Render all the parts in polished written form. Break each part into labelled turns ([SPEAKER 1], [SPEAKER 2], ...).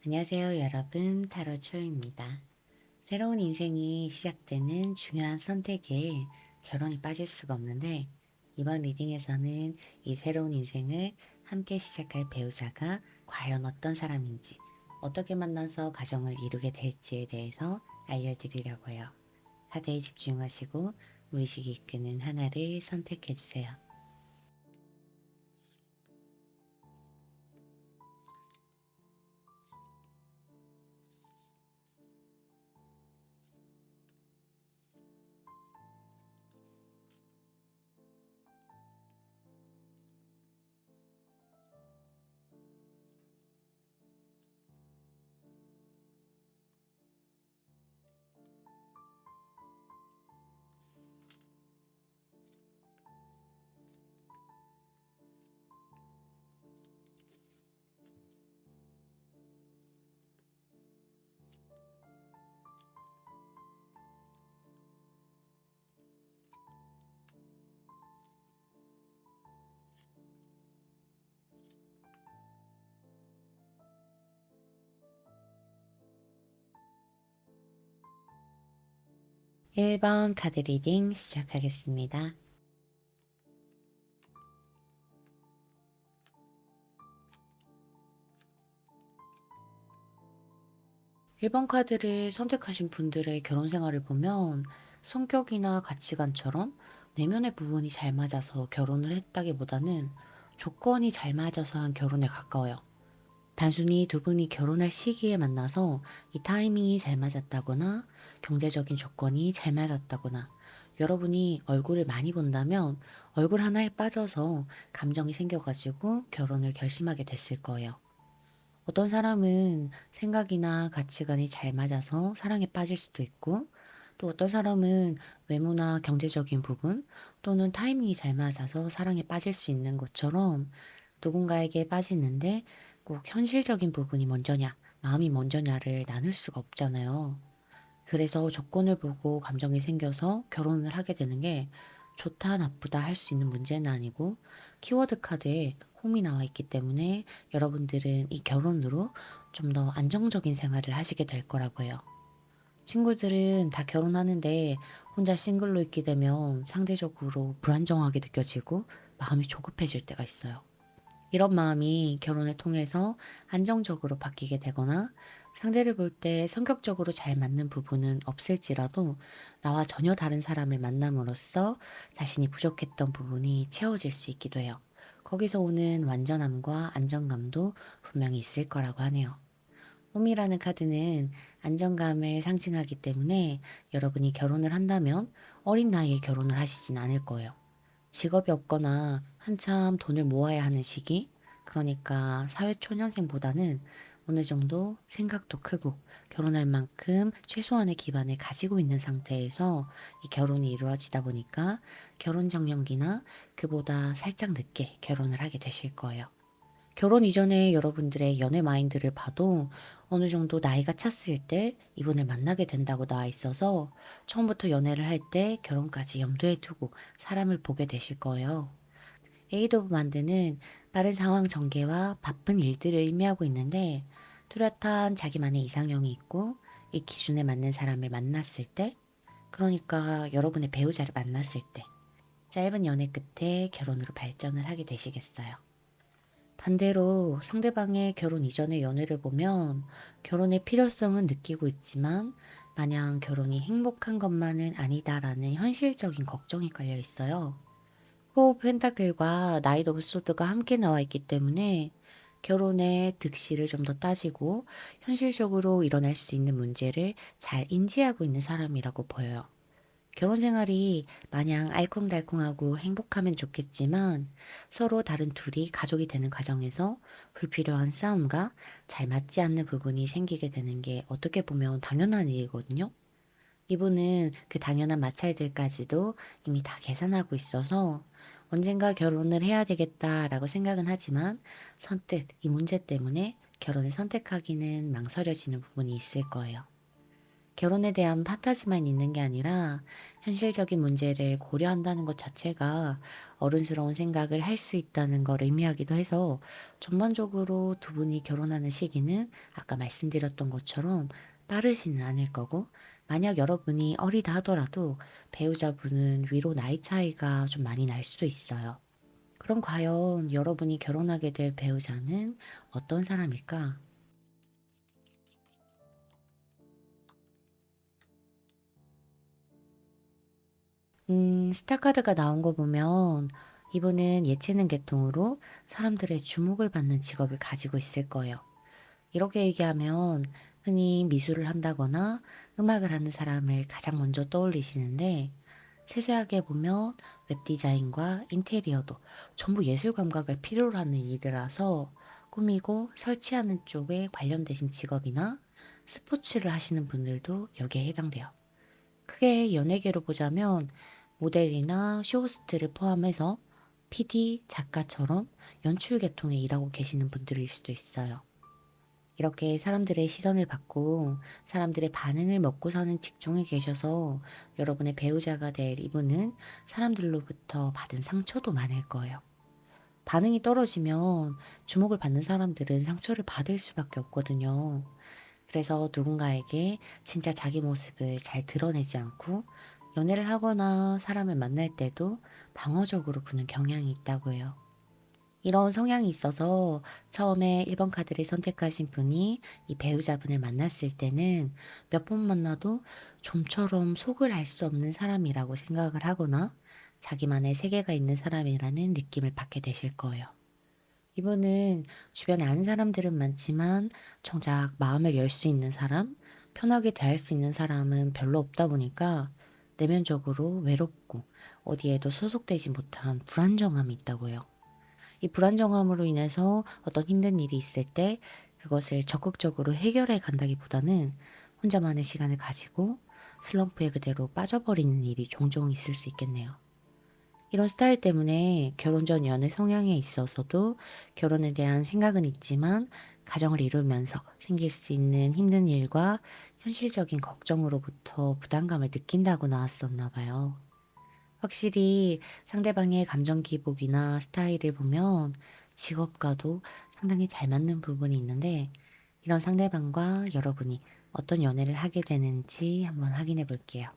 [SPEAKER 1] 안녕하세요, 여러분. 타로 초입니다. 새로운 인생이 시작되는 중요한 선택에 결혼이 빠질 수가 없는데, 이번 리딩에서는 이 새로운 인생을 함께 시작할 배우자가 과연 어떤 사람인지, 어떻게 만나서 가정을 이루게 될지에 대해서 알려드리려고요. 카드에 집중하시고 무의식이 이끄는 하나를 선택해 주세요. 1번 카드 리딩 시작하겠습니다. 1번 카드를 선택하신 분들의 결혼 생활을 보면 성격이나 가치관처럼 내면의 부분이 잘 맞아서 결혼을 했다기보다는 조건이 잘 맞아서 한 결혼에 가까워요. 단순히 두 분이 결혼할 시기에 만나서 이 타이밍이 잘 맞았다거나 경제적인 조건이 잘 맞았다거나 여러분이 얼굴을 많이 본다면 얼굴 하나에 빠져서 감정이 생겨가지고 결혼을 결심하게 됐을 거예요. 어떤 사람은 생각이나 가치관이 잘 맞아서 사랑에 빠질 수도 있고, 또 어떤 사람은 외모나 경제적인 부분 또는 타이밍이 잘 맞아서 사랑에 빠질 수 있는 것처럼 누군가에게 빠지는데 꼭 현실적인 부분이 먼저냐, 마음이 먼저냐를 나눌 수가 없잖아요. 그래서 조건을 보고 감정이 생겨서 결혼을 하게 되는 게 좋다, 나쁘다 할 수 있는 문제는 아니고 키워드 카드에 홈이 나와 있기 때문에 여러분들은 이 결혼으로 좀 더 안정적인 생활을 하시게 될 거라고 해요. 친구들은 다 결혼하는데 혼자 싱글로 있게 되면 상대적으로 불안정하게 느껴지고 마음이 조급해질 때가 있어요. 이런 마음이 결혼을 통해서 안정적으로 바뀌게 되거나 상대를 볼 때 성격적으로 잘 맞는 부분은 없을지라도 나와 전혀 다른 사람을 만남으로써 자신이 부족했던 부분이 채워질 수 있기도 해요. 거기서 오는 완전함과 안정감도 분명히 있을 거라고 하네요. 홈이라는 카드는 안정감을 상징하기 때문에 여러분이 결혼을 한다면 어린 나이에 결혼을 하시진 않을 거예요. 직업이 없거나 한참 돈을 모아야 하는 시기, 그러니까 사회초년생보다는 어느 정도 생각도 크고 결혼할 만큼 최소한의 기반을 가지고 있는 상태에서 이 결혼이 이루어지다 보니까 결혼 정년기나 그보다 살짝 늦게 결혼을 하게 되실 거예요. 결혼 이전에 여러분들의 연애 마인드를 봐도 어느 정도 나이가 찼을 때 이분을 만나게 된다고 나와 있어서 처음부터 연애를 할 때 결혼까지 염두에 두고 사람을 보게 되실 거예요. 에이드 오브 만드는 빠른 상황 전개와 바쁜 일들을 의미하고 있는데 뚜렷한 자기만의 이상형이 있고 이 기준에 맞는 사람을 만났을 때, 그러니까 여러분의 배우자를 만났을 때 짧은 연애 끝에 결혼으로 발전을 하게 되시겠어요. 반대로 상대방의 결혼 이전의 연애를 보면 결혼의 필요성은 느끼고 있지만 마냥 결혼이 행복한 것만은 아니다라는 현실적인 걱정이 깔려 있어요. 호흡 펜타클과 나이트 오브 소드가 함께 나와 있기 때문에 결혼의 득실을 좀 더 따지고 현실적으로 일어날 수 있는 문제를 잘 인지하고 있는 사람이라고 보여요. 결혼 생활이 마냥 알콩달콩하고 행복하면 좋겠지만 서로 다른 둘이 가족이 되는 과정에서 불필요한 싸움과 잘 맞지 않는 부분이 생기게 되는 게 어떻게 보면 당연한 일이거든요. 이분은 그 당연한 마찰들까지도 이미 다 계산하고 있어서 언젠가 결혼을 해야 되겠다라고 생각은 하지만 선뜻 이 문제 때문에 결혼을 선택하기는 망설여지는 부분이 있을 거예요. 결혼에 대한 판타지만 있는 게 아니라 현실적인 문제를 고려한다는 것 자체가 어른스러운 생각을 할 수 있다는 걸 의미하기도 해서 전반적으로 두 분이 결혼하는 시기는 아까 말씀드렸던 것처럼 빠르지는 않을 거고, 만약 여러분이 어리다 하더라도 배우자분은 위로 나이 차이가 좀 많이 날 수도 있어요. 그럼 과연 여러분이 결혼하게 될 배우자는 어떤 사람일까? 스타카드가 나온 거 보면 이분은 예체능 계통으로 사람들의 주목을 받는 직업을 가지고 있을 거예요. 이렇게 얘기하면 흔히 미술을 한다거나 음악을 하는 사람을 가장 먼저 떠올리시는데, 세세하게 보면 웹 디자인과 인테리어도 전부 예술 감각을 필요로 하는 일이라서 꾸미고 설치하는 쪽에 관련되신 직업이나 스포츠를 하시는 분들도 여기에 해당돼요. 크게 연예계로 보자면 모델이나 쇼호스트를 포함해서 PD, 작가처럼 연출 계통에 일하고 계시는 분들일 수도 있어요. 이렇게 사람들의 시선을 받고 사람들의 반응을 먹고 사는 직종에 계셔서 여러분의 배우자가 될 이분은 사람들로부터 받은 상처도 많을 거예요. 반응이 떨어지면 주목을 받는 사람들은 상처를 받을 수밖에 없거든요. 그래서 누군가에게 진짜 자기 모습을 잘 드러내지 않고 연애를 하거나 사람을 만날 때도 방어적으로 구는 경향이 있다고 해요. 이런 성향이 있어서 처음에 1번 카드를 선택하신 분이 이 배우자분을 만났을 때는 몇 번 만나도 좀처럼 속을 알 수 없는 사람이라고 생각을 하거나 자기만의 세계가 있는 사람이라는 느낌을 받게 되실 거예요. 이분은 주변에 아는 사람들은 많지만 정작 마음을 열 수 있는 사람, 편하게 대할 수 있는 사람은 별로 없다 보니까 내면적으로 외롭고 어디에도 소속되지 못한 불안정함이 있다고 해요. 이 불안정함으로 인해서 어떤 힘든 일이 있을 때 그것을 적극적으로 해결해 간다기보다는 혼자만의 시간을 가지고 슬럼프에 그대로 빠져버리는 일이 종종 있을 수 있겠네요. 이런 스타일 때문에 결혼 전 연애 성향에 있어서도 결혼에 대한 생각은 있지만 가정을 이루면서 생길 수 있는 힘든 일과 현실적인 걱정으로부터 부담감을 느낀다고 나왔었나 봐요. 확실히 상대방의 감정 기복이나 스타일을 보면 직업과도 상당히 잘 맞는 부분이 있는데, 이런 상대방과 여러분이 어떤 연애를 하게 되는지 한번 확인해 볼게요.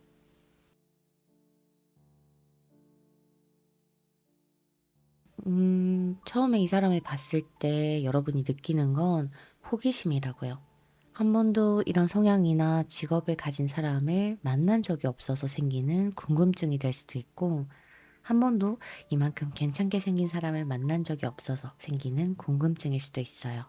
[SPEAKER 1] 처음에 이 사람을 봤을 때 여러분이 느끼는 건 호기심이라고요. 한 번도 이런 성향이나 직업을 가진 사람을 만난 적이 없어서 생기는 궁금증이 될 수도 있고, 한 번도 이만큼 괜찮게 생긴 사람을 만난 적이 없어서 생기는 궁금증일 수도 있어요.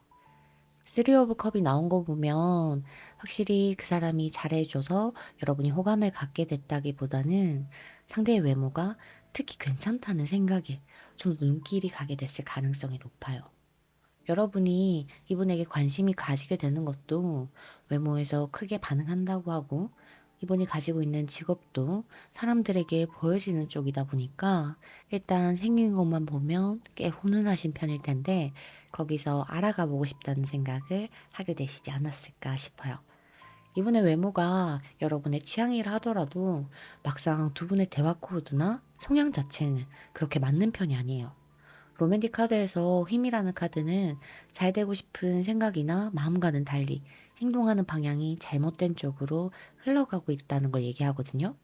[SPEAKER 1] 쓰리 오브 컵이 나온 거 보면 확실히 그 사람이 잘해줘서 여러분이 호감을 갖게 됐다기보다는 상대의 외모가 특히 괜찮다는 생각에 좀 눈길이 가게 됐을 가능성이 높아요. 여러분이 이분에게 관심이 가지게 되는 것도 외모에서 크게 반응한다고 하고, 이분이 가지고 있는 직업도 사람들에게 보여지는 쪽이다 보니까 일단 생긴 것만 보면 꽤 훈훈하신 편일 텐데 거기서 알아가 보고 싶다는 생각을 하게 되시지 않았을까 싶어요. 이분의 외모가 여러분의 취향이라 하더라도 막상 두 분의 대화 코드나 성향 자체는 그렇게 맞는 편이 아니에요. 로맨틱 카드에서 힘이라는 카드는 잘 되고 싶은 생각이나 마음과는 달리 행동하는 방향이 잘못된 쪽으로 흘러가고 있다는 걸 얘기하거든요.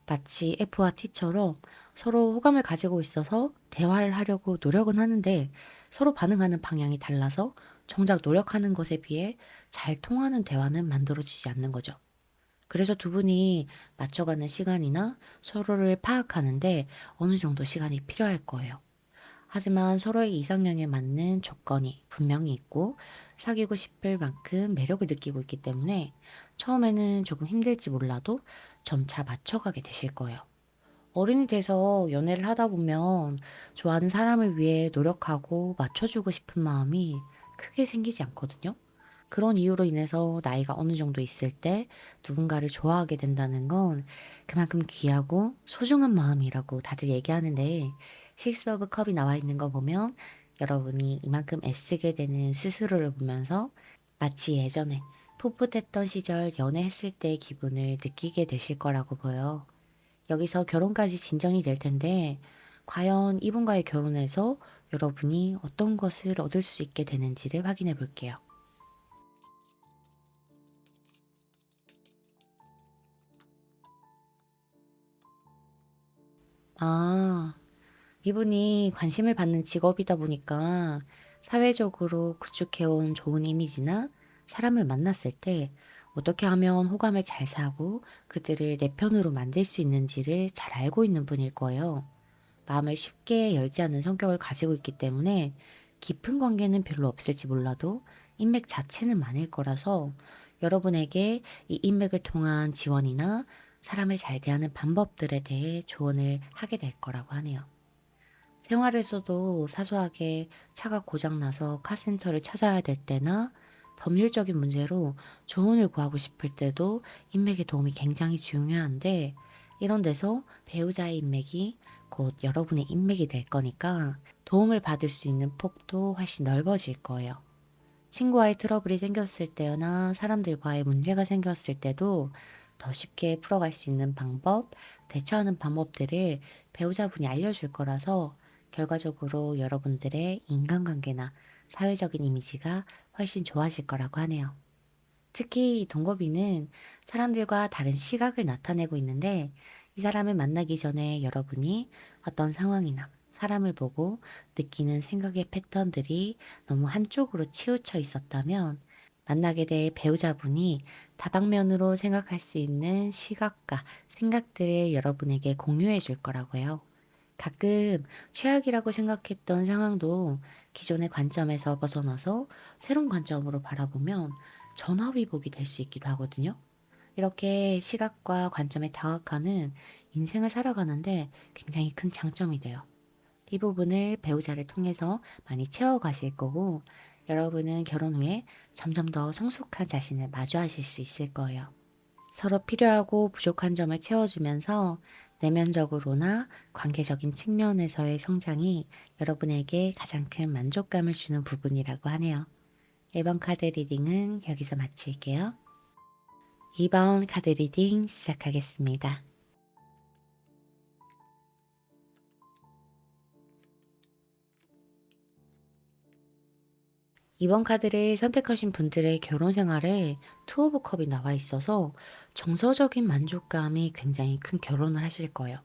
[SPEAKER 1] 마치 F와 T처럼 서로 호감을 가지고 있어서 대화를 하려고 노력은 하는데 서로 반응하는 방향이 달라서 정작 노력하는 것에 비해 잘 통하는 대화는 만들어지지 않는 거죠. 그래서 두 분이 맞춰가는 시간이나 서로를 파악하는데 어느 정도 시간이 필요할 거예요. 하지만 서로의 이상형에 맞는 조건이 분명히 있고 사귀고 싶을 만큼 매력을 느끼고 있기 때문에 처음에는 조금 힘들지 몰라도 점차 맞춰가게 되실 거예요. 어른이 돼서 연애를 하다 보면 좋아하는 사람을 위해 노력하고 맞춰주고 싶은 마음이 크게 생기지 않거든요. 그런 이유로 인해서 나이가 어느 정도 있을 때 누군가를 좋아하게 된다는 건 그만큼 귀하고 소중한 마음이라고 다들 얘기하는데, 식스 오브 컵이 나와 있는 거 보면 여러분이 이만큼 애쓰게 되는 스스로를 보면서 마치 예전에 풋풋했던 시절 연애했을 때의 기분을 느끼게 되실 거라고 보여. 여기서 결혼까지 진전이 될 텐데, 과연 이분과의 결혼에서 여러분이 어떤 것을 얻을 수 있게 되는지를 확인해 볼게요. 아, 이분이 관심을 받는 직업이다 보니까 사회적으로 구축해온 좋은 이미지나 사람을 만났을 때 어떻게 하면 호감을 잘 사고 그들을 내 편으로 만들 수 있는지를 잘 알고 있는 분일 거예요. 마음을 쉽게 열지 않는 성격을 가지고 있기 때문에 깊은 관계는 별로 없을지 몰라도 인맥 자체는 많을 거라서 여러분에게 이 인맥을 통한 지원이나 사람을 잘 대하는 방법들에 대해 조언을 하게 될 거라고 하네요. 생활에서도 사소하게 차가 고장나서 카센터를 찾아야 될 때나 법률적인 문제로 조언을 구하고 싶을 때도 인맥의 도움이 굉장히 중요한데 이런 데서 배우자의 인맥이 곧 여러분의 인맥이 될 거니까 도움을 받을 수 있는 폭도 훨씬 넓어질 거예요. 친구와의 트러블이 생겼을 때나 사람들과의 문제가 생겼을 때도 더 쉽게 풀어갈 수 있는 방법, 대처하는 방법들을 배우자분이 알려줄 거라서 결과적으로 여러분들의 인간관계나 사회적인 이미지가 훨씬 좋아질 거라고 하네요. 특히 이 동거비는 사람들과 다른 시각을 나타내고 있는데 이 사람을 만나기 전에 여러분이 어떤 상황이나 사람을 보고 느끼는 생각의 패턴들이 너무 한쪽으로 치우쳐 있었다면 만나게 될 배우자분이 다방면으로 생각할 수 있는 시각과 생각들을 여러분에게 공유해 줄 거라고요. 가끔 최악이라고 생각했던 상황도 기존의 관점에서 벗어나서 새로운 관점으로 바라보면 전화위복이 될 수 있기도 하거든요. 이렇게 시각과 관점에 다각화는 인생을 살아가는데 굉장히 큰 장점이 돼요. 이 부분을 배우자를 통해서 많이 채워가실 거고, 여러분은 결혼 후에 점점 더 성숙한 자신을 마주하실 수 있을 거예요. 서로 필요하고 부족한 점을 채워주면서 내면적으로나 관계적인 측면에서의 성장이 여러분에게 가장 큰 만족감을 주는 부분이라고 하네요. 1번 카드 리딩은 여기서 마칠게요. 2번 카드 리딩 시작하겠습니다. 이번 카드를 선택하신 분들의 결혼 생활에 투 오브 컵이 나와 있어서 정서적인 만족감이 굉장히 큰 결혼을 하실 거예요.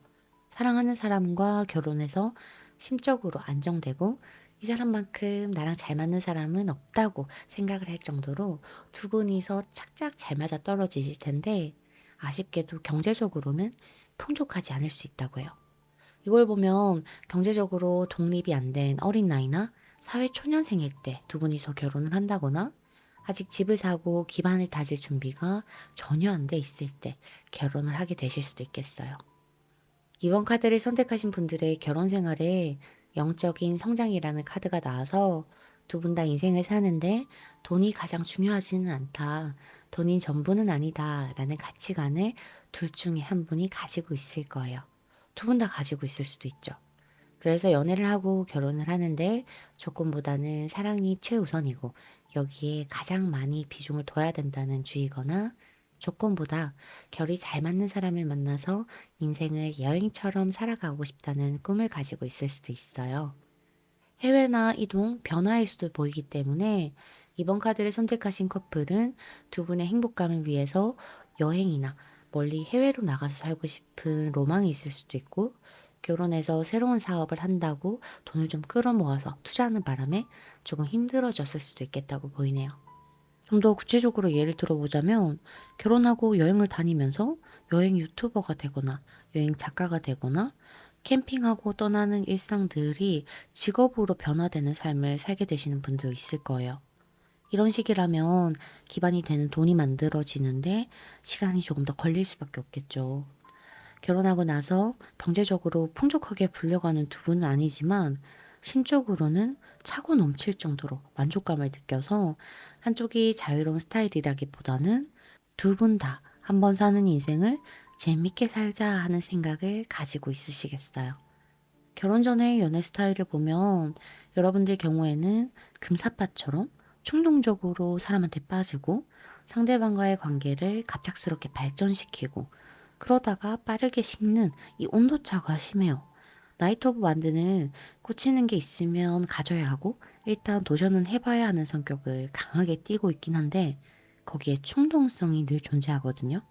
[SPEAKER 1] 사랑하는 사람과 결혼해서 심적으로 안정되고 이 사람만큼 나랑 잘 맞는 사람은 없다고 생각을 할 정도로 두 분이서 착착 잘 맞아 떨어지실 텐데 아쉽게도 경제적으로는 풍족하지 않을 수 있다고 해요. 이걸 보면 경제적으로 독립이 안 된 어린 나이나 사회 초년생일 때 두 분이서 결혼을 한다거나 아직 집을 사고 기반을 다질 준비가 전혀 안 돼 있을 때 결혼을 하게 되실 수도 있겠어요. 이번 카드를 선택하신 분들의 결혼 생활에 영적인 성장이라는 카드가 나와서 두 분 다 인생을 사는데 돈이 가장 중요하지는 않다. 돈이 전부는 아니다. 라는 가치관을 둘 중에 한 분이 가지고 있을 거예요. 두 분 다 가지고 있을 수도 있죠. 그래서 연애를 하고 결혼을 하는데 조건보다는 사랑이 최우선이고 여기에 가장 많이 비중을 둬야 된다는 주의거나 조건보다 결이 잘 맞는 사람을 만나서 인생을 여행처럼 살아가고 싶다는 꿈을 가지고 있을 수도 있어요. 해외나 이동, 변화의 수도 보이기 때문에 이번 카드를 선택하신 커플은 두 분의 행복감을 위해서 여행이나 멀리 해외로 나가서 살고 싶은 로망이 있을 수도 있고 결혼해서 새로운 사업을 한다고 돈을 좀 끌어모아서 투자하는 바람에 조금 힘들어졌을 수도 있겠다고 보이네요. 좀 더 구체적으로 예를 들어보자면 결혼하고 여행을 다니면서 여행 유튜버가 되거나 여행 작가가 되거나 캠핑하고 떠나는 일상들이 직업으로 변화되는 삶을 살게 되시는 분도 있을 거예요. 이런 식이라면 기반이 되는 돈이 만들어지는데 시간이 조금 더 걸릴 수밖에 없겠죠. 결혼하고 나서 경제적으로 풍족하게 불려가는 두 분은 아니지만 심적으로는 차고 넘칠 정도로 만족감을 느껴서 한쪽이 자유로운 스타일이라기보다는 두 분 다 한번 사는 인생을 재밌게 살자 하는 생각을 가지고 있으시겠어요. 결혼 전에 연애 스타일을 보면 여러분들 경우에는 금사빠처럼 충동적으로 사람한테 빠지고 상대방과의 관계를 갑작스럽게 발전시키고 그러다가 빠르게 식는 이 온도차가 심해요. 나이트 오브 완드는 꽂히는 게 있으면 가져야 하고 일단 도전은 해봐야 하는 성격을 강하게 띠고 있긴 한데 거기에 충동성이 늘 존재하거든요.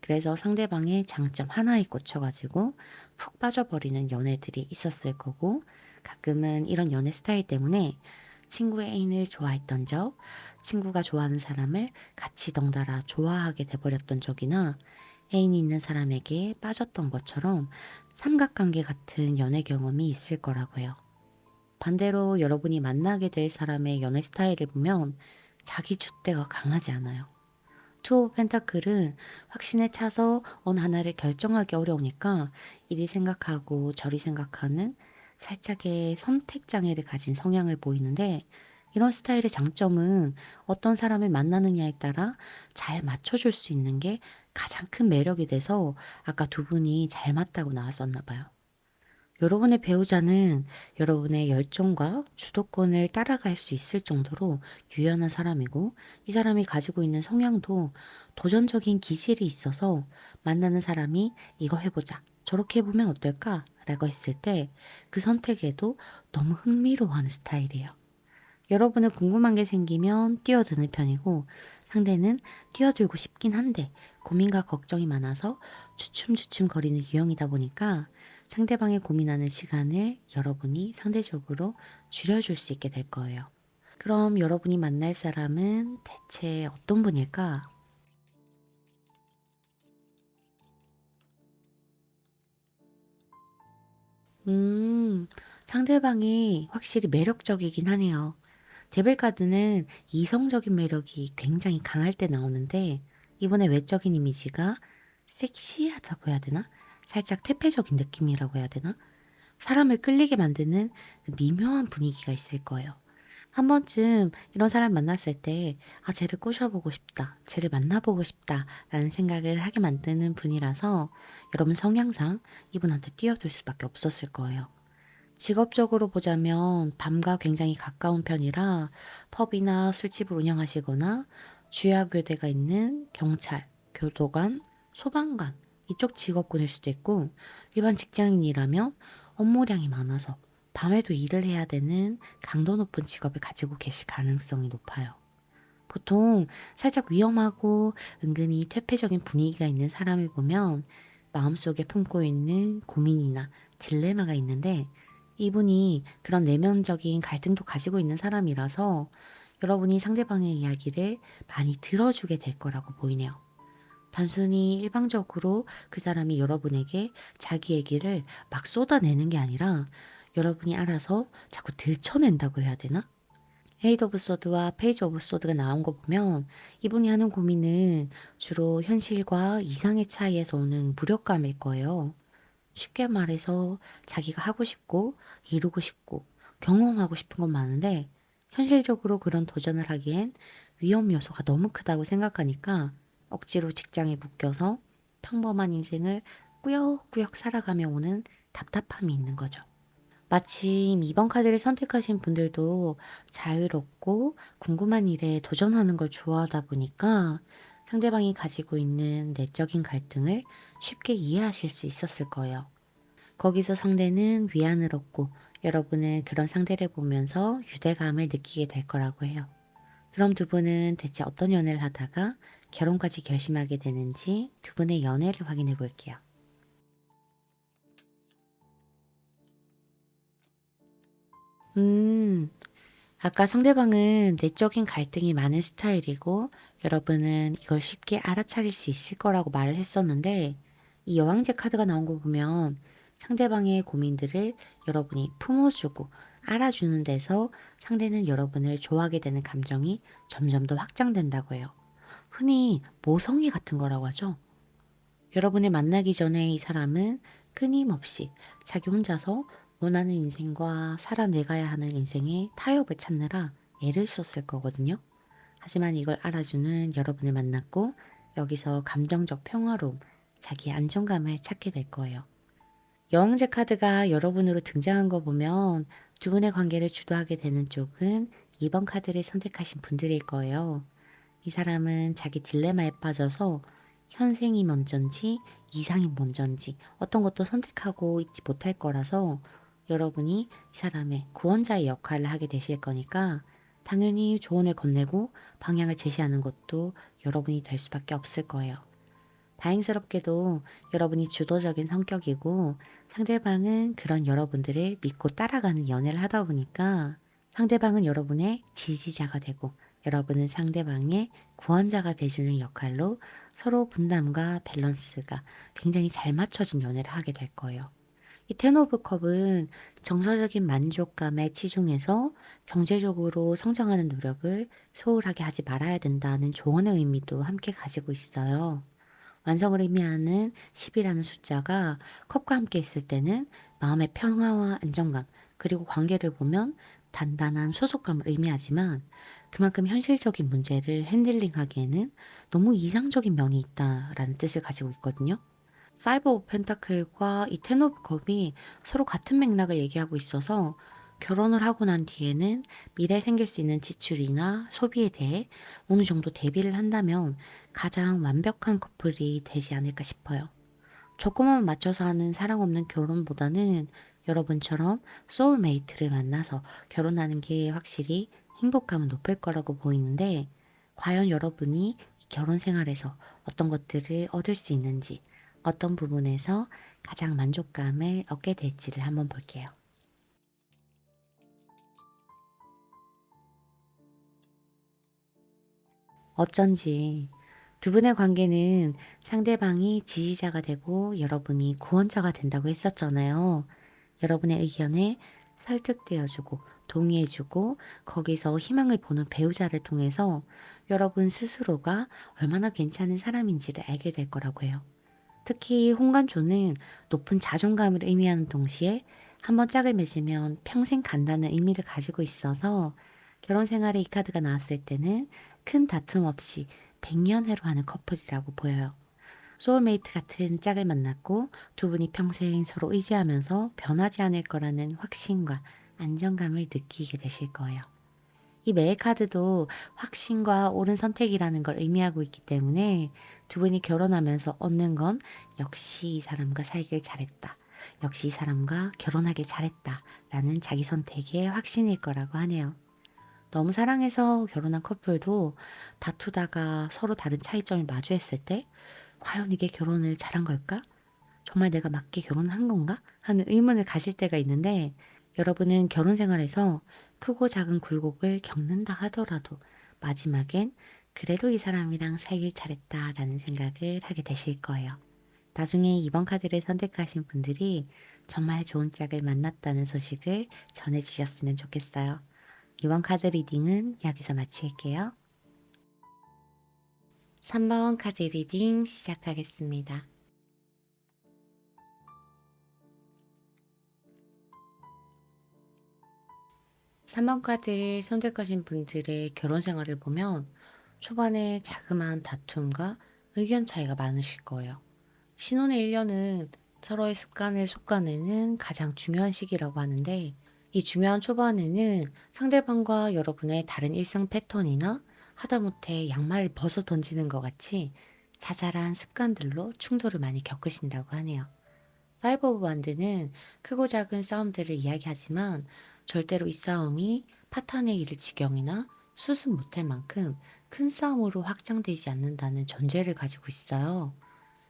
[SPEAKER 1] 그래서 상대방의 장점 하나에 꽂혀가지고 푹 빠져버리는 연애들이 있었을 거고 가끔은 이런 연애 스타일 때문에 친구의 애인을 좋아했던 적, 친구가 좋아하는 사람을 같이 덩달아 좋아하게 돼버렸던 적이나 애인이 있는 사람에게 빠졌던 것처럼 삼각관계 같은 연애 경험이 있을 거라고요. 반대로 여러분이 만나게 될 사람의 연애 스타일을 보면 자기 줏대가 강하지 않아요. 투 오브 펜타클은 확신에 차서 어느 하나를 결정하기 어려우니까 이리 생각하고 저리 생각하는 살짝의 선택 장애를 가진 성향을 보이는데 이런 스타일의 장점은 어떤 사람을 만나느냐에 따라 잘 맞춰줄 수 있는 게 가장 큰 매력이 돼서 아까 두 분이 잘 맞다고 나왔었나 봐요. 여러분의 배우자는 여러분의 열정과 주도권을 따라갈 수 있을 정도로 유연한 사람이고 이 사람이 가지고 있는 성향도 도전적인 기질이 있어서 만나는 사람이 이거 해보자, 저렇게 해보면 어떨까? 라고 했을 때 그 선택에도 너무 흥미로워하는 스타일이에요. 여러분은 궁금한 게 생기면 뛰어드는 편이고 상대는 뛰어들고 싶긴 한데 고민과 걱정이 많아서 주춤주춤 거리는 유형이다 보니까 상대방의 고민하는 시간을 여러분이 상대적으로 줄여줄 수 있게 될 거예요. 그럼 여러분이 만날 사람은 대체 어떤 분일까? 음, 상대방이 확실히 매력적이긴 하네요. 데빌카드는 이성적인 매력이 굉장히 강할 때 나오는데 이번에 외적인 이미지가 섹시하다고 해야 되나? 살짝 퇴폐적인 느낌이라고 해야 되나? 사람을 끌리게 만드는 미묘한 분위기가 있을 거예요. 한 번쯤 이런 사람 만났을 때, 아, 쟤를 꼬셔보고 싶다, 쟤를 만나보고 싶다, 라는 생각을 하게 만드는 분이라서 여러분 성향상 이분한테 뛰어들 수밖에 없었을 거예요. 직업적으로 보자면 밤과 굉장히 가까운 편이라 펍이나 술집을 운영하시거나 주야교대가 있는 경찰, 교도관, 소방관 이쪽 직업군일 수도 있고 일반 직장인이라면 업무량이 많아서 밤에도 일을 해야 되는 강도 높은 직업을 가지고 계실 가능성이 높아요. 보통 살짝 위험하고 은근히 퇴폐적인 분위기가 있는 사람을 보면 마음속에 품고 있는 고민이나 딜레마가 있는데 이분이 그런 내면적인 갈등도 가지고 있는 사람이라서 여러분이 상대방의 이야기를 많이 들어주게 될 거라고 보이네요. 단순히 일방적으로 그 사람이 여러분에게 자기 얘기를 막 쏟아내는 게 아니라 여러분이 알아서 자꾸 들춰낸다고 해야 되나? 헤이드 오브 소드와 페이지 오브 소드가 나온 거 보면 이분이 하는 고민은 주로 현실과 이상의 차이에서 오는 무력감일 거예요. 쉽게 말해서 자기가 하고 싶고 이루고 싶고 경험하고 싶은 건 많은데 현실적으로 그런 도전을 하기엔 위험 요소가 너무 크다고 생각하니까 억지로 직장에 묶여서 평범한 인생을 꾸역꾸역 살아가며 오는 답답함이 있는 거죠. 마침 이번 카드를 선택하신 분들도 자유롭고 궁금한 일에 도전하는 걸 좋아하다 보니까 상대방이 가지고 있는 내적인 갈등을 쉽게 이해하실 수 있었을 거예요. 거기서 상대는 위안을 얻고 여러분은 그런 상대를 보면서 유대감을 느끼게 될 거라고 해요. 그럼 두 분은 대체 어떤 연애를 하다가 결혼까지 결심하게 되는지 두 분의 연애를 확인해 볼게요. 음, 아까 상대방은 내적인 갈등이 많은 스타일이고 여러분은 이걸 쉽게 알아차릴 수 있을 거라고 말을 했었는데 이 여왕제 카드가 나온 거 보면 상대방의 고민들을 여러분이 품어주고 알아주는 데서 상대는 여러분을 좋아하게 되는 감정이 점점 더 확장된다고 해요. 흔히 모성애 같은 거라고 하죠. 여러분을 만나기 전에 이 사람은 끊임없이 자기 혼자서 원하는 인생과 살아내가야 하는 인생의 타협을 찾느라 애를 썼을 거거든요. 하지만 이걸 알아주는 여러분을 만났고 여기서 감정적 평화로움, 자기 안정감을 찾게 될 거예요. 여왕제 카드가 여러분으로 등장한 거 보면 두 분의 관계를 주도하게 되는 쪽은 2번 카드를 선택하신 분들일 거예요. 이 사람은 자기 딜레마에 빠져서 현생이 먼저인지 이상이 먼저인지 어떤 것도 선택하고 있지 못할 거라서 여러분이 이 사람의 구원자의 역할을 하게 되실 거니까 당연히 조언을 건네고 방향을 제시하는 것도 여러분이 될 수밖에 없을 거예요. 다행스럽게도 여러분이 주도적인 성격이고 상대방은 그런 여러분들을 믿고 따라가는 연애를 하다 보니까 상대방은 여러분의 지지자가 되고 여러분은 상대방의 구원자가 되주는 역할로 서로 분담과 밸런스가 굉장히 잘 맞춰진 연애를 하게 될 거예요. 이 텐 오브 컵은 정서적인 만족감에 치중해서 경제적으로 성장하는 노력을 소홀하게 하지 말아야 된다는 조언의 의미도 함께 가지고 있어요. 완성을 의미하는 10이라는 숫자가 컵과 함께 있을 때는 마음의 평화와 안정감, 그리고 관계를 보면 단단한 소속감을 의미하지만 그만큼 현실적인 문제를 핸들링하기에는 너무 이상적인 면이 있다라는 뜻을 가지고 있거든요. 파이브 오브 펜타클과 이 텐 오브 컵이 서로 같은 맥락을 얘기하고 있어서 결혼을 하고 난 뒤에는 미래에 생길 수 있는 지출이나 소비에 대해 어느 정도 대비를 한다면 가장 완벽한 커플이 되지 않을까 싶어요. 조건만 맞춰서 하는 사랑 없는 결혼보다는 여러분처럼 소울메이트를 만나서 결혼하는 게 확실히 행복감은 높을 거라고 보이는데 과연 여러분이 이 결혼 생활에서 어떤 것들을 얻을 수 있는지 어떤 부분에서 가장 만족감을 얻게 될지를 한번 볼게요. 어쩐지 두 분의 관계는 상대방이 지지자가 되고 여러분이 구원자가 된다고 했었잖아요. 여러분의 의견에 설득되어주고 동의해주고 거기서 희망을 보는 배우자를 통해서 여러분 스스로가 얼마나 괜찮은 사람인지를 알게 될 거라고 해요. 특히 홍간조는 높은 자존감을 의미하는 동시에 한번 짝을 맺으면 평생 간다는 의미를 가지고 있어서 결혼 생활에 이 카드가 나왔을 때는 큰 다툼 없이 백년해로 하는 커플이라고 보여요. 소울메이트 같은 짝을 만났고 두 분이 평생 서로 의지하면서 변하지 않을 거라는 확신과 안정감을 느끼게 되실 거예요. 이 매의 카드도 확신과 옳은 선택이라는 걸 의미하고 있기 때문에 두 분이 결혼하면서 얻는 건 역시 이 사람과 살길 잘했다. 역시 이 사람과 결혼하길 잘했다. 라는 자기 선택의 확신일 거라고 하네요. 너무 사랑해서 결혼한 커플도 다투다가 서로 다른 차이점을 마주했을 때 과연 이게 결혼을 잘한 걸까? 정말 내가 맞게 결혼한 건가? 하는 의문을 가질 때가 있는데 여러분은 결혼 생활에서 크고 작은 굴곡을 겪는다 하더라도 마지막엔 그래도 이 사람이랑 살길 잘했다라는 생각을 하게 되실 거예요. 나중에 이번 카드를 선택하신 분들이 정말 좋은 짝을 만났다는 소식을 전해주셨으면 좋겠어요. 이번 카드 리딩은 여기서 마칠게요. 3번 카드 리딩 시작하겠습니다. 3번 카드를 선택하신 분들의 결혼 생활을 보면 초반에 자그마한 다툼과 의견 차이가 많으실 거예요. 신혼의 1년은 서로의 습관을 속아내는 가장 중요한 시기라고 하는데 이 중요한 초반에는 상대방과 여러분의 다른 일상 패턴이나 하다못해 양말을 벗어 던지는 것 같이 자잘한 습관들로 충돌을 많이 겪으신다고 하네요. 파이브 오브 완드는 크고 작은 싸움들을 이야기하지만 절대로 이 싸움이 파탄에 이를 지경이나 수습 못할 만큼 큰 싸움으로 확장되지 않는다는 전제를 가지고 있어요.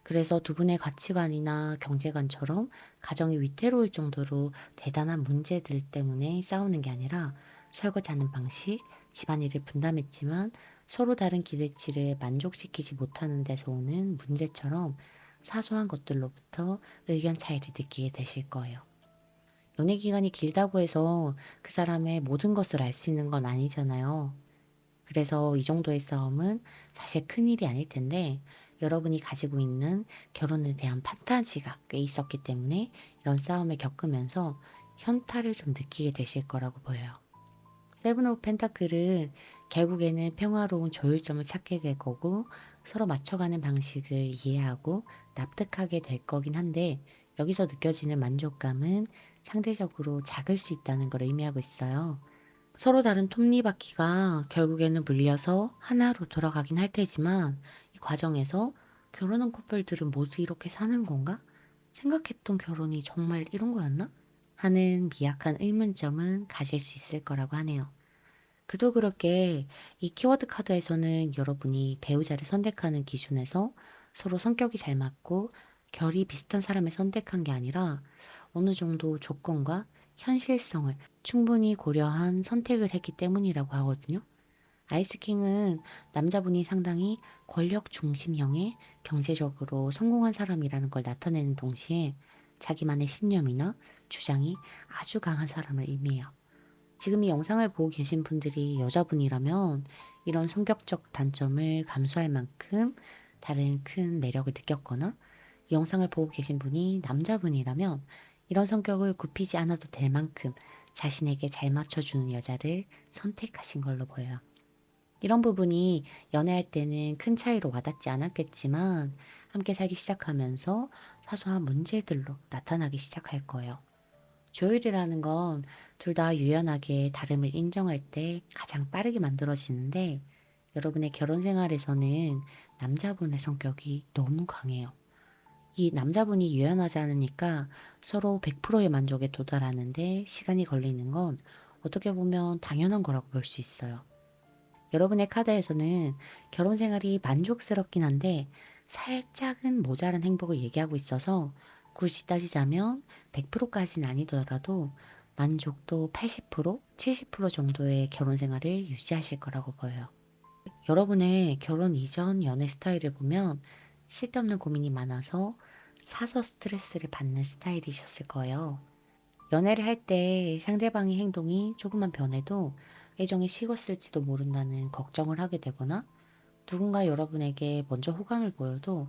[SPEAKER 1] 그래서 두 분의 가치관이나 경제관처럼 가정이 위태로울 정도로 대단한 문제들 때문에 싸우는 게 아니라 설거지하는 방식, 집안일을 분담했지만 서로 다른 기대치를 만족시키지 못하는 데서 오는 문제처럼 사소한 것들로부터 의견 차이를 느끼게 되실 거예요. 연애 기간이 길다고 해서 그 사람의 모든 것을 알 수 있는 건 아니잖아요. 그래서 이 정도의 싸움은 사실 큰일이 아닐 텐데 여러분이 가지고 있는 결혼에 대한 판타지가 꽤 있었기 때문에 이런 싸움을 겪으면서 현타를 좀 느끼게 되실 거라고 보여요. 세븐 오브 펜타클은 결국에는 평화로운 조율점을 찾게 될 거고 서로 맞춰가는 방식을 이해하고 납득하게 될 거긴 한데 여기서 느껴지는 만족감은 상대적으로 작을 수 있다는 걸 의미하고 있어요. 서로 다른 톱니바퀴가 결국에는 물려서 하나로 돌아가긴 할 테지만 이 과정에서 결혼한 커플들은 모두 이렇게 사는 건가? 생각했던 결혼이 정말 이런 거였나? 하는 미약한 의문점은 가질 수 있을 거라고 하네요. 그도 그렇게 이 키워드 카드에서는 여러분이 배우자를 선택하는 기준에서 서로 성격이 잘 맞고 결이 비슷한 사람을 선택한 게 아니라 어느 정도 조건과 현실성을 충분히 고려한 선택을 했기 때문이라고 하거든요. 아이스킹은 남자분이 상당히 권력 중심형의 경제적으로 성공한 사람이라는 걸 나타내는 동시에 자기만의 신념이나 주장이 아주 강한 사람을 의미해요. 지금 이 영상을 보고 계신 분들이 여자분이라면 이런 성격적 단점을 감수할 만큼 다른 큰 매력을 느꼈거나 이 영상을 보고 계신 분이 남자분이라면 이런 성격을 굽히지 않아도 될 만큼 자신에게 잘 맞춰주는 여자를 선택하신 걸로 보여요. 이런 부분이 연애할 때는 큰 차이로 와닿지 않았겠지만 함께 살기 시작하면서 사소한 문제들로 나타나기 시작할 거예요. 조율이라는 건 둘 다 유연하게 다름을 인정할 때 가장 빠르게 만들어지는데 여러분의 결혼 생활에서는 남자분의 성격이 너무 강해요. 이 남자분이 유연하지 않으니까 서로 100%의 만족에 도달하는데 시간이 걸리는 건 어떻게 보면 당연한 거라고 볼 수 있어요. 여러분의 카드에서는 결혼 생활이 만족스럽긴 한데 살짝은 모자란 행복을 얘기하고 있어서 굳이 따지자면 100%까지는 아니더라도 만족도 80%, 70% 정도의 결혼 생활을 유지하실 거라고 보여요. 여러분의 결혼 이전 연애 스타일을 보면 쓸데없는 고민이 많아서 사서 스트레스를 받는 스타일이셨을 거예요. 연애를 할 때 상대방의 행동이 조금만 변해도 애정이 식었을지도 모른다는 걱정을 하게 되거나 누군가 여러분에게 먼저 호감을 보여도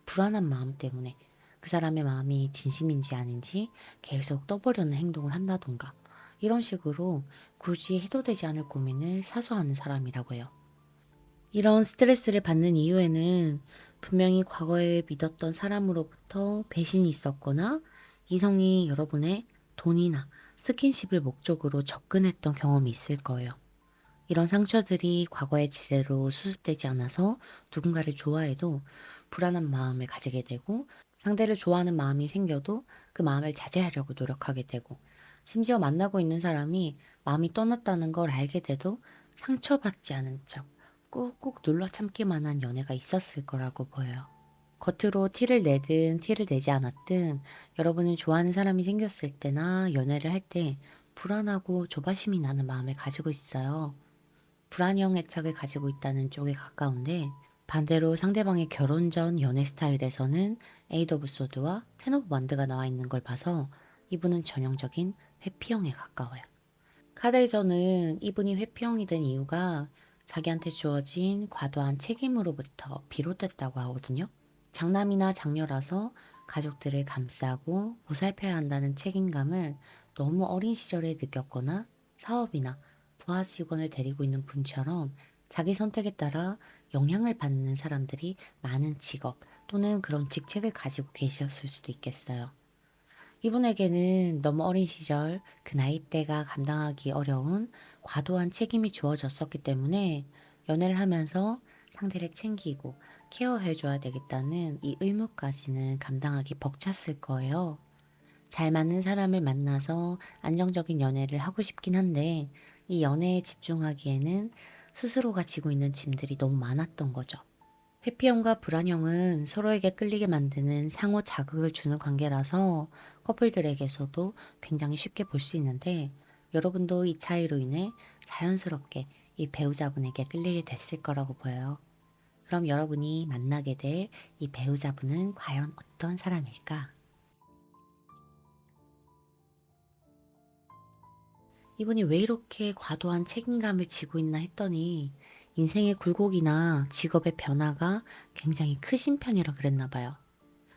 [SPEAKER 1] 불안한 마음 때문에 그 사람의 마음이 진심인지 아닌지 계속 떠보려는 행동을 한다던가 이런 식으로 굳이 해도 되지 않을 고민을 사소하는 사람이라고 해요. 이런 스트레스를 받는 이유에는 분명히 과거에 믿었던 사람으로부터 배신이 있었거나 이성이 여러분의 돈이나 스킨십을 목적으로 접근했던 경험이 있을 거예요. 이런 상처들이 과거의 지대로 수습되지 않아서 누군가를 좋아해도 불안한 마음을 가지게 되고 상대를 좋아하는 마음이 생겨도 그 마음을 자제하려고 노력하게 되고 심지어 만나고 있는 사람이 마음이 떠났다는 걸 알게 돼도 상처받지 않은 척 꾹꾹 눌러 참기만 한 연애가 있었을 거라고 보여요. 겉으로 티를 내든 티를 내지 않았든 여러분이 좋아하는 사람이 생겼을 때나 연애를 할 때 불안하고 조바심이 나는 마음을 가지고 있어요. 불안형 애착을 가지고 있다는 쪽에 가까운데 반대로 상대방의 결혼 전 연애 스타일에서는 에이드 오브 소드와 텐 오브 완드가 나와 있는 걸 봐서 이분은 전형적인 회피형에 가까워요. 카드에서는 이분이 회피형이 된 이유가 자기한테 주어진 과도한 책임으로부터 비롯됐다고 하거든요. 장남이나 장녀라서 가족들을 감싸고 보살펴야 한다는 책임감을 너무 어린 시절에 느꼈거나 사업이나 부하 직원을 데리고 있는 분처럼 자기 선택에 따라 영향을 받는 사람들이 많은 직업 또는 그런 직책을 가지고 계셨을 수도 있겠어요. 이분에게는 너무 어린 시절 그 나이대가 감당하기 어려운 과도한 책임이 주어졌었기 때문에 연애를 하면서 상대를 챙기고 케어해줘야 되겠다는 이 의무까지는 감당하기 벅찼을 거예요. 잘 맞는 사람을 만나서 안정적인 연애를 하고 싶긴 한데 이 연애에 집중하기에는 스스로가 지고 있는 짐들이 너무 많았던 거죠. 회피형과 불안형은 서로에게 끌리게 만드는 상호 자극을 주는 관계라서 커플들에게서도 굉장히 쉽게 볼 수 있는데 여러분도 이 차이로 인해 자연스럽게 이 배우자분에게 끌리게 됐을 거라고 보여요. 그럼 여러분이 만나게 될 이 배우자분은 과연 어떤 사람일까? 이분이 왜 이렇게 과도한 책임감을 지고 있나 했더니 인생의 굴곡이나 직업의 변화가 굉장히 크신 편이라 그랬나 봐요.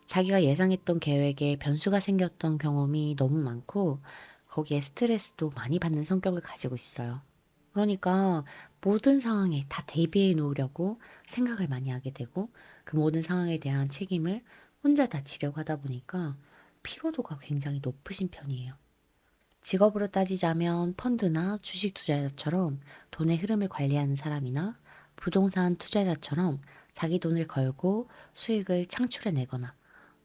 [SPEAKER 1] 자기가 예상했던 계획에 변수가 생겼던 경험이 너무 많고 거기에 스트레스도 많이 받는 성격을 가지고 있어요. 그러니까 모든 상황에 다 대비해 놓으려고 생각을 많이 하게 되고 그 모든 상황에 대한 책임을 혼자 다 지려고 하다 보니까 피로도가 굉장히 높으신 편이에요. 직업으로 따지자면 펀드나 주식 투자자처럼 돈의 흐름을 관리하는 사람이나 부동산 투자자처럼 자기 돈을 걸고 수익을 창출해내거나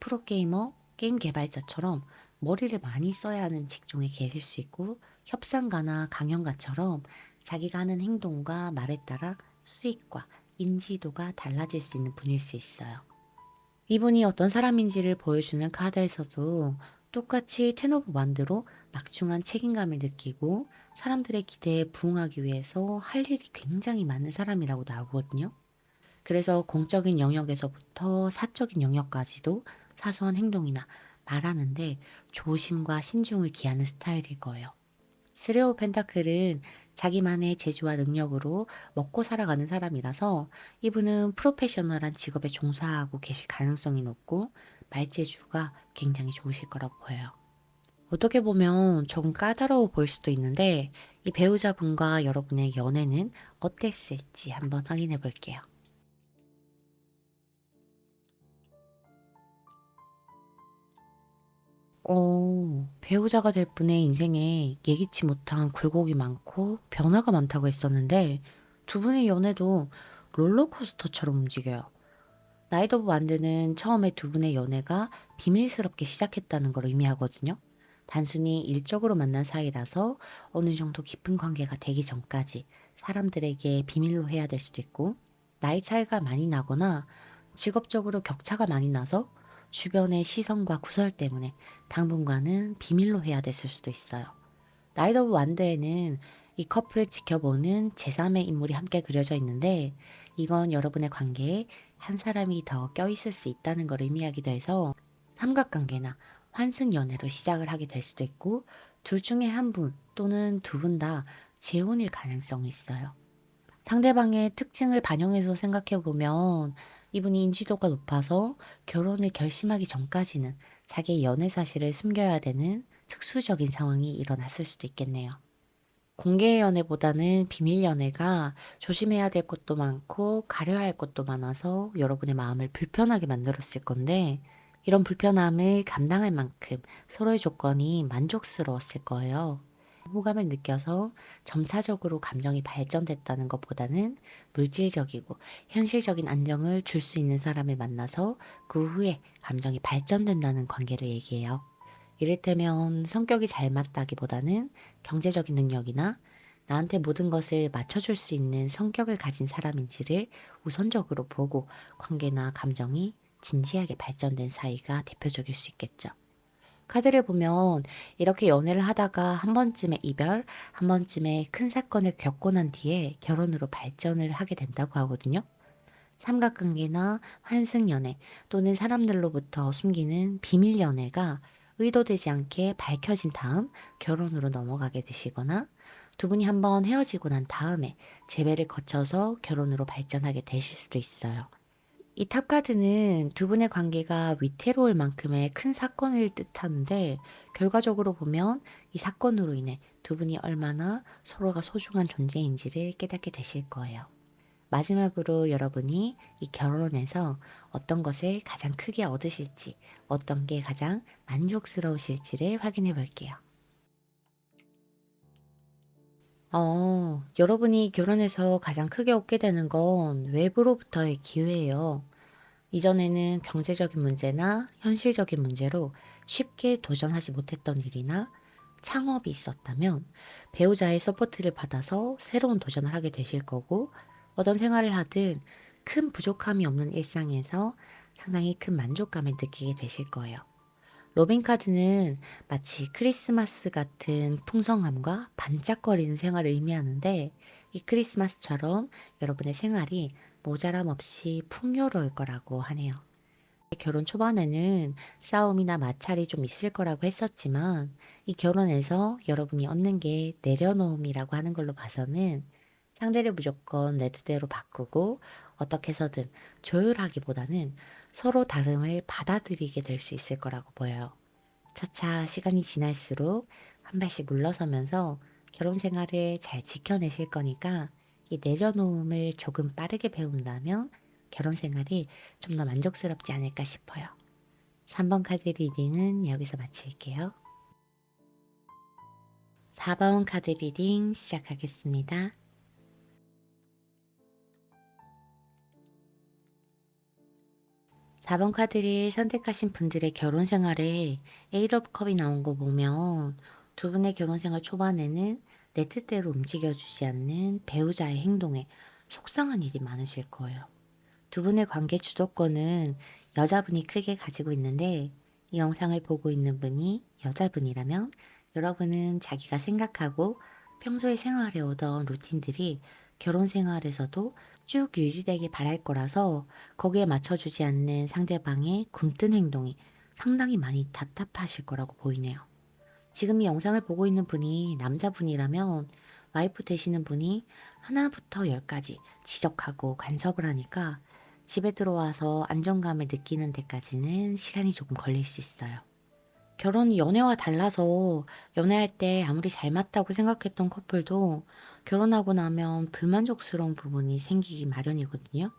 [SPEAKER 1] 프로게이머, 게임 개발자처럼 머리를 많이 써야 하는 직종에 계실 수 있고 협상가나 강연가처럼 자기가 하는 행동과 말에 따라 수익과 인지도가 달라질 수 있는 분일 수 있어요. 이분이 어떤 사람인지를 보여주는 카드에서도 똑같이 텐 오브 완드로 막중한 책임감을 느끼고 사람들의 기대에 부응하기 위해서 할 일이 굉장히 많은 사람이라고 나오거든요. 그래서 공적인 영역에서부터 사적인 영역까지도 사소한 행동이나 말하는데 조심과 신중을 기하는 스타일일 거예요. 스레오 펜타클은 자기만의 재주와 능력으로 먹고 살아가는 사람이라서 이분은 프로페셔널한 직업에 종사하고 계실 가능성이 높고 말재주가 굉장히 좋으실 거라고 보여요. 어떻게 보면 조금 까다로워 보일 수도 있는데 이 배우자분과 여러분의 연애는 어땠을지 한번 확인해 볼게요. 배우자가 될 분의 인생에 예기치 못한 굴곡이 많고 변화가 많다고 했었는데 두 분의 연애도 롤러코스터처럼 움직여요. 나이트 오브 완드는 처음에 두 분의 연애가 비밀스럽게 시작했다는 걸 의미하거든요. 단순히 일적으로 만난 사이라서 어느 정도 깊은 관계가 되기 전까지 사람들에게 비밀로 해야 될 수도 있고, 나이 차이가 많이 나거나 직업적으로 격차가 많이 나서 주변의 시선과 구설 때문에 당분간은 비밀로 해야 됐을 수도 있어요. 나이트 오브 완드에는 이 커플을 지켜보는 제3의 인물이 함께 그려져 있는데 이건 여러분의 관계에 한 사람이 더 껴있을 수 있다는 걸 의미하기도 해서 삼각관계나 환승연애로 시작을 하게 될 수도 있고 둘 중에 한 분 또는 두 분 다 재혼일 가능성이 있어요. 상대방의 특징을 반영해서 생각해 보면 이분이 인지도가 높아서 결혼을 결심하기 전까지는 자기의 연애 사실을 숨겨야 되는 특수적인 상황이 일어났을 수도 있겠네요. 공개 연애보다는 비밀 연애가 조심해야 될 것도 많고 가려야 할 것도 많아서 여러분의 마음을 불편하게 만들었을 건데 이런 불편함을 감당할 만큼 서로의 조건이 만족스러웠을 거예요. 호감을 느껴서 점차적으로 감정이 발전됐다는 것보다는 물질적이고 현실적인 안정을 줄 수 있는 사람을 만나서 그 후에 감정이 발전된다는 관계를 얘기해요. 이를테면 성격이 잘 맞다기보다는 경제적인 능력이나 나한테 모든 것을 맞춰줄 수 있는 성격을 가진 사람인지를 우선적으로 보고 관계나 감정이 진지하게 발전된 사이가 대표적일 수 있겠죠. 카드를 보면 이렇게 연애를 하다가 한 번쯤의 이별, 한 번쯤의 큰 사건을 겪고 난 뒤에 결혼으로 발전을 하게 된다고 하거든요. 삼각관계나 환승연애 또는 사람들로부터 숨기는 비밀 연애가 의도되지 않게 밝혀진 다음 결혼으로 넘어가게 되시거나 두 분이 한번 헤어지고 난 다음에 재배를 거쳐서 결혼으로 발전하게 되실 수도 있어요. 이 탑카드는 두 분의 관계가 위태로울 만큼의 큰 사건을 뜻하는데 결과적으로 보면 이 사건으로 인해 두 분이 얼마나 서로가 소중한 존재인지를 깨닫게 되실 거예요. 마지막으로 여러분이 이 결혼에서 어떤 것을 가장 크게 얻으실지, 어떤 게 가장 만족스러우실지를 확인해 볼게요. 여러분이 결혼해서 가장 크게 얻게 되는 건 외부로부터의 기회예요. 이전에는 경제적인 문제나 현실적인 문제로 쉽게 도전하지 못했던 일이나 창업이 있었다면 배우자의 서포트를 받아서 새로운 도전을 하게 되실 거고 어떤 생활을 하든 큰 부족함이 없는 일상에서 상당히 큰 만족감을 느끼게 되실 거예요. 로빈 카드는 마치 크리스마스 같은 풍성함과 반짝거리는 생활을 의미하는데 이 크리스마스처럼 여러분의 생활이 모자람 없이 풍요로울 거라고 하네요. 결혼 초반에는 싸움이나 마찰이 좀 있을 거라고 했었지만 이 결혼에서 여러분이 얻는 게 내려놓음이라고 하는 걸로 봐서는 상대를 무조건 내 뜻대로 바꾸고 어떻게 해서든 조율하기보다는 서로 다름을 받아들이게 될 수 있을 거라고 보여요. 차차 시간이 지날수록 한 발씩 물러서면서 결혼 생활을 잘 지켜내실 거니까 이 내려놓음을 조금 빠르게 배운다면 결혼 생활이 좀 더 만족스럽지 않을까 싶어요. 3번 카드 리딩은 여기서 마칠게요. 4번 카드 리딩 시작하겠습니다. 4번 카드를 선택하신 분들의 결혼 생활에 에이트 오브 컵이 나온 거 보면 두 분의 결혼 생활 초반에는 내 뜻대로 움직여주지 않는 배우자의 행동에 속상한 일이 많으실 거예요. 두 분의 관계 주도권은 여자분이 크게 가지고 있는데 이 영상을 보고 있는 분이 여자분이라면 여러분은 자기가 생각하고 평소에 생활해 오던 루틴들이 결혼 생활에서도 쭉 유지되길 바랄 거라서 거기에 맞춰주지 않는 상대방의 굼뜬 행동이 상당히 많이 답답하실 거라고 보이네요. 지금 이 영상을 보고 있는 분이 남자분이라면 와이프 되시는 분이 하나부터 열까지 지적하고 간섭을 하니까 집에 들어와서 안정감을 느끼는 데까지는 시간이 조금 걸릴 수 있어요. 결혼이 연애와 달라서 연애할 때 아무리 잘 맞다고 생각했던 커플도 결혼하고 나면 불만족스러운 부분이 생기기 마련이거든요.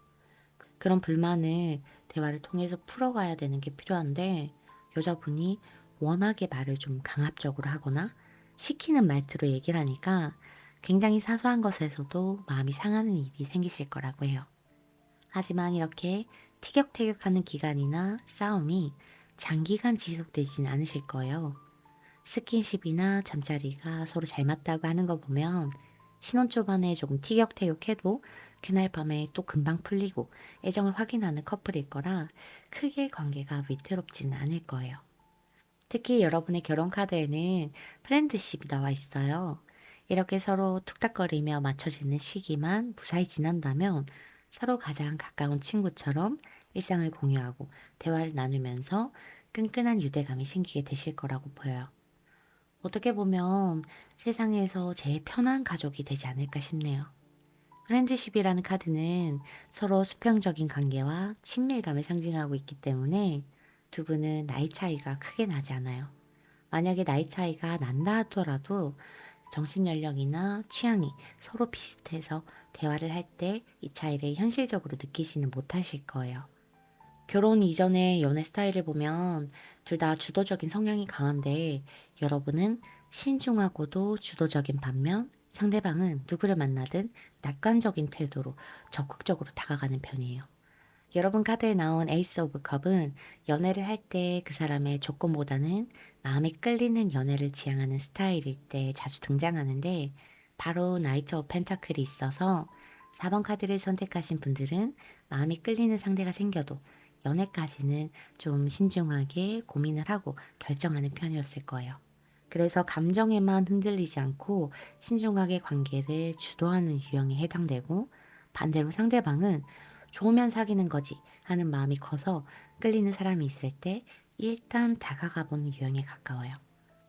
[SPEAKER 1] 그런 불만을 대화를 통해서 풀어가야 되는 게 필요한데 여자분이 워낙에 말을 좀 강압적으로 하거나 시키는 말투로 얘기를 하니까 굉장히 사소한 것에서도 마음이 상하는 일이 생기실 거라고 해요. 하지만 이렇게 티격태격하는 기간이나 싸움이 장기간 지속되진 않으실 거예요. 스킨십이나 잠자리가 서로 잘 맞다고 하는 거 보면 신혼 초반에 조금 티격태격해도 그날 밤에 또 금방 풀리고 애정을 확인하는 커플일 거라 크게 관계가 위태롭지는 않을 거예요. 특히 여러분의 결혼 카드에는 프렌드십이 나와 있어요. 이렇게 서로 툭닥거리며 맞춰지는 시기만 무사히 지난다면 서로 가장 가까운 친구처럼 일상을 공유하고 대화를 나누면서 끈끈한 유대감이 생기게 되실 거라고 보여요. 어떻게 보면 세상에서 제일 편한 가족이 되지 않을까 싶네요. 프렌드십이라는 카드는 서로 수평적인 관계와 친밀감을 상징하고 있기 때문에 두 분은 나이 차이가 크게 나지 않아요. 만약에 나이 차이가 난다 하더라도 정신연령이나 취향이 서로 비슷해서 대화를 할 때 이 차이를 현실적으로 느끼지는 못하실 거예요. 결혼 이전의 연애 스타일을 보면 둘 다 주도적인 성향이 강한데 여러분은 신중하고도 주도적인 반면 상대방은 누구를 만나든 낙관적인 태도로 적극적으로 다가가는 편이에요. 여러분 카드에 나온 에이스 오브 컵은 연애를 할 때 그 사람의 조건보다는 마음에 끌리는 연애를 지향하는 스타일일 때 자주 등장하는데 바로 나이트 오브 펜타클이 있어서 4번 카드를 선택하신 분들은 마음에 끌리는 상대가 생겨도 연애까지는 좀 신중하게 고민을 하고 결정하는 편이었을 거예요. 그래서 감정에만 흔들리지 않고 신중하게 관계를 주도하는 유형에 해당되고 반대로 상대방은 좋으면 사귀는 거지 하는 마음이 커서 끌리는 사람이 있을 때 일단 다가가 보는 유형에 가까워요.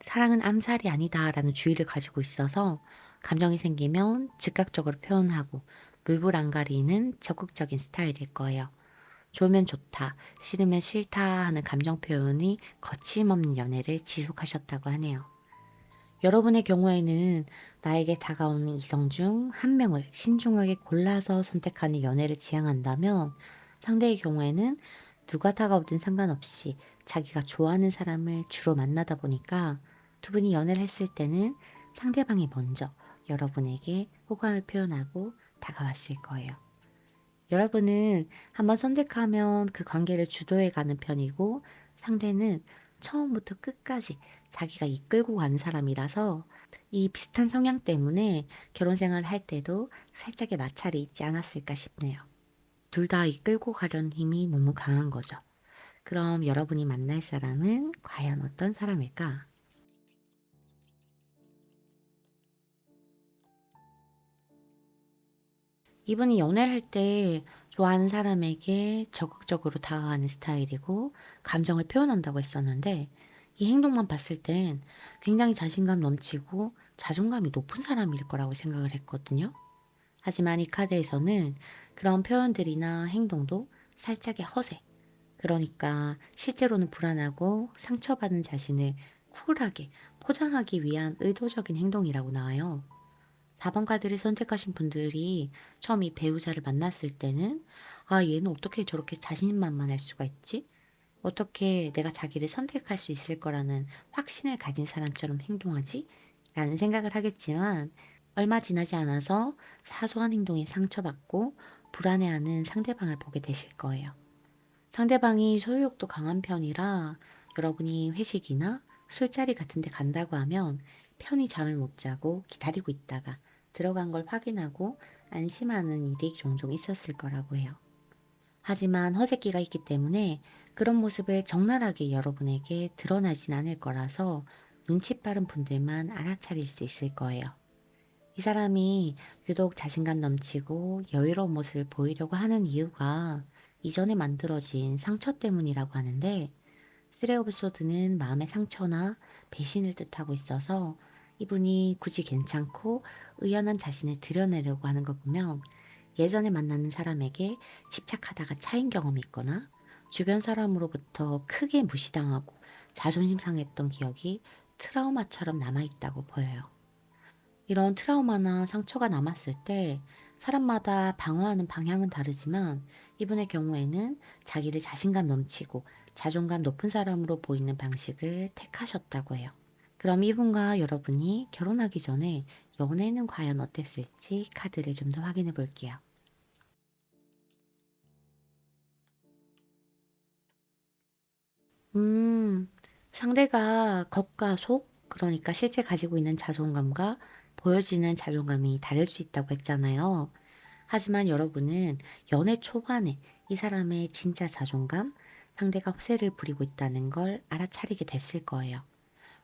[SPEAKER 1] 사랑은 암살이 아니다라는 주의를 가지고 있어서 감정이 생기면 즉각적으로 표현하고 물불 안 가리는 적극적인 스타일일 거예요. 좋으면 좋다, 싫으면 싫다 하는 감정 표현이 거침없는 연애를 지속하셨다고 하네요. 여러분의 경우에는 나에게 다가오는 이성 중 한 명을 신중하게 골라서 선택하는 연애를 지향한다면 상대의 경우에는 누가 다가오든 상관없이 자기가 좋아하는 사람을 주로 만나다 보니까 두 분이 연애를 했을 때는 상대방이 먼저 여러분에게 호감을 표현하고 다가왔을 거예요. 여러분은 한번 선택하면 그 관계를 주도해 가는 편이고 상대는 처음부터 끝까지 자기가 이끌고 가는 사람이라서 이 비슷한 성향 때문에 결혼 생활을 할 때도 살짝의 마찰이 있지 않았을까 싶네요. 둘 다 이끌고 가려는 힘이 너무 강한 거죠. 그럼 여러분이 만날 사람은 과연 어떤 사람일까? 이분이 연애를 할 때 좋아하는 사람에게 적극적으로 다가가는 스타일이고 감정을 표현한다고 했었는데 이 행동만 봤을 땐 굉장히 자신감 넘치고 자존감이 높은 사람일 거라고 생각을 했거든요. 하지만 이 카드에서는 그런 표현들이나 행동도 살짝의 허세, 그러니까 실제로는 불안하고 상처받은 자신을 쿨하게 포장하기 위한 의도적인 행동이라고 나와요. 4번 카드를 선택하신 분들이 처음 이 배우자를 만났을 때는 아, 얘는 어떻게 저렇게 자신만만할 수가 있지? 어떻게 내가 자기를 선택할 수 있을 거라는 확신을 가진 사람처럼 행동하지? 라는 생각을 하겠지만 얼마 지나지 않아서 사소한 행동에 상처받고 불안해하는 상대방을 보게 되실 거예요. 상대방이 소유욕도 강한 편이라 여러분이 회식이나 술자리 같은 데 간다고 하면 편히 잠을 못 자고 기다리고 있다가 들어간 걸 확인하고 안심하는 일이 종종 있었을 거라고 해요. 하지만 허세끼가 있기 때문에 그런 모습을 적나라하게 여러분에게 드러나진 않을 거라서 눈치 빠른 분들만 알아차릴 수 있을 거예요. 이 사람이 유독 자신감 넘치고 여유로운 모습을 보이려고 하는 이유가 이전에 만들어진 상처 때문이라고 하는데, 쓰레 오브 소드는 마음의 상처나 배신을 뜻하고 있어서 이분이 굳이 괜찮고 의연한 자신을 드러내려고 하는 걸 보면 예전에 만나는 사람에게 집착하다가 차인 경험이 있거나 주변 사람으로부터 크게 무시당하고 자존심 상했던 기억이 트라우마처럼 남아있다고 보여요. 이런 트라우마나 상처가 남았을 때 사람마다 방어하는 방향은 다르지만 이분의 경우에는 자기를 자신감 넘치고 자존감 높은 사람으로 보이는 방식을 택하셨다고 해요. 그럼 이분과 여러분이 결혼하기 전에 연애는 과연 어땠을지 카드를 좀 더 확인해 볼게요. 음, 상대가 겉과 속, 그러니까 실제 가지고 있는 자존감과 보여지는 자존감이 다를 수 있다고 했잖아요. 하지만 여러분은 연애 초반에 이 사람의 진짜 자존감, 상대가 허세를 부리고 있다는 걸 알아차리게 됐을 거예요.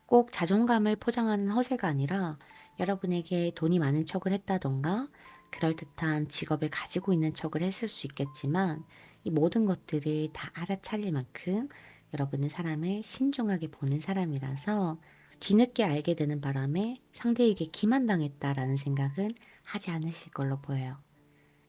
[SPEAKER 1] 꼭 자존감을 포장하는 허세가 아니라 여러분에게 돈이 많은 척을 했다던가 그럴듯한 직업을 가지고 있는 척을 했을 수 있겠지만 이 모든 것들을 다 알아차릴 만큼 여러분은 사람을 신중하게 보는 사람이라서 뒤늦게 알게 되는 바람에 상대에게 기만당했다라는 생각은 하지 않으실 걸로 보여요.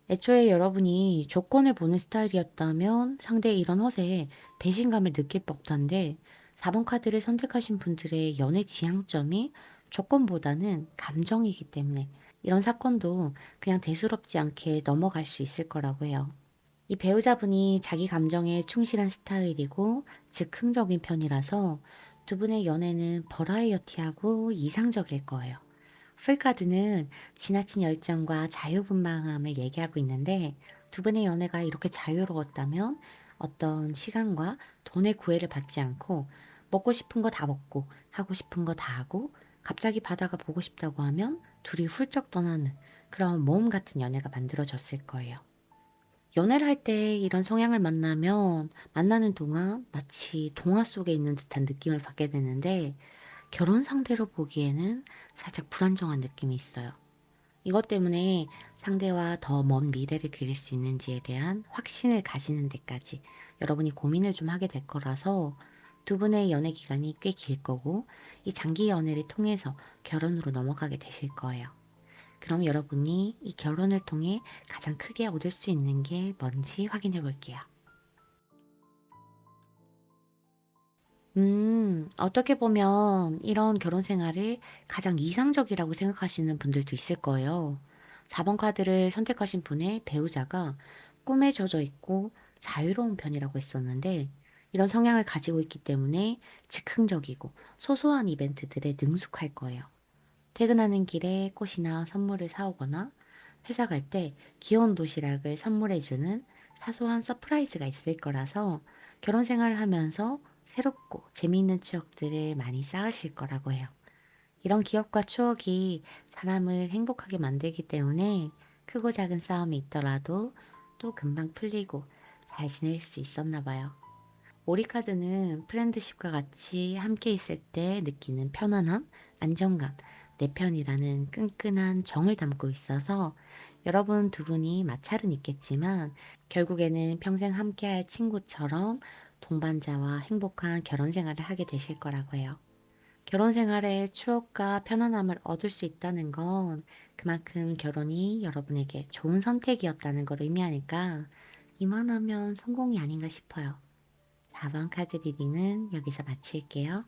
[SPEAKER 1] 애초에 여러분이 조건을 보는 스타일이었다면 상대의 이런 허세에 배신감을 느낄 법한데 4번 카드를 선택하신 분들의 연애 지향점이 조건보다는 감정이기 때문에 이런 사건도 그냥 대수롭지 않게 넘어갈 수 있을 거라고 해요. 이 배우자분이 자기 감정에 충실한 스타일이고 즉흥적인 편이라서 두 분의 연애는 버라이어티하고 이상적일 거예요. 풀카드는 지나친 열정과 자유분방함을 얘기하고 있는데 두 분의 연애가 이렇게 자유로웠다면 어떤 시간과 돈의 구애를 받지 않고 먹고 싶은 거 다 먹고 하고 싶은 거 다 하고 갑자기 바다가 보고 싶다고 하면 둘이 훌쩍 떠나는 그런 모험 같은 연애가 만들어졌을 거예요. 연애를 할 때 이런 성향을 만나면 만나는 동안 마치 동화 속에 있는 듯한 느낌을 받게 되는데 결혼 상대로 보기에는 살짝 불안정한 느낌이 있어요. 이것 때문에 상대와 더 먼 미래를 그릴 수 있는지에 대한 확신을 가지는 데까지 여러분이 고민을 좀 하게 될 거라서 두 분의 연애 기간이 꽤 길 거고 이 장기 연애를 통해서 결혼으로 넘어가게 되실 거예요. 그럼 여러분이 이 결혼을 통해 가장 크게 얻을 수 있는 게 뭔지 확인해 볼게요. 어떻게 보면 이런 결혼 생활을 가장 이상적이라고 생각하시는 분들도 있을 거예요. 4번 카드를 선택하신 분의 배우자가 꿈에 젖어 있고 자유로운 편이라고 했었는데 이런 성향을 가지고 있기 때문에 즉흥적이고 소소한 이벤트들에 능숙할 거예요. 퇴근하는 길에 꽃이나 선물을 사오거나 회사 갈 때 귀여운 도시락을 선물해주는 사소한 서프라이즈가 있을 거라서 결혼 생활을 하면서 새롭고 재미있는 추억들을 많이 쌓으실 거라고 해요. 이런 기억과 추억이 사람을 행복하게 만들기 때문에 크고 작은 싸움이 있더라도 또 금방 풀리고 잘 지낼 수 있었나 봐요. 오리카드는 프렌드십과 같이 함께 있을 때 느끼는 편안함, 안정감, 내 편이라는 끈끈한 정을 담고 있어서 여러분 두 분이 마찰은 있겠지만 결국에는 평생 함께할 친구처럼 동반자와 행복한 결혼 생활을 하게 되실 거라고 해요. 결혼 생활에 추억과 편안함을 얻을 수 있다는 건 그만큼 결혼이 여러분에게 좋은 선택이었다는 걸 의미하니까 이만하면 성공이 아닌가 싶어요. 4번 카드 리딩은 여기서 마칠게요.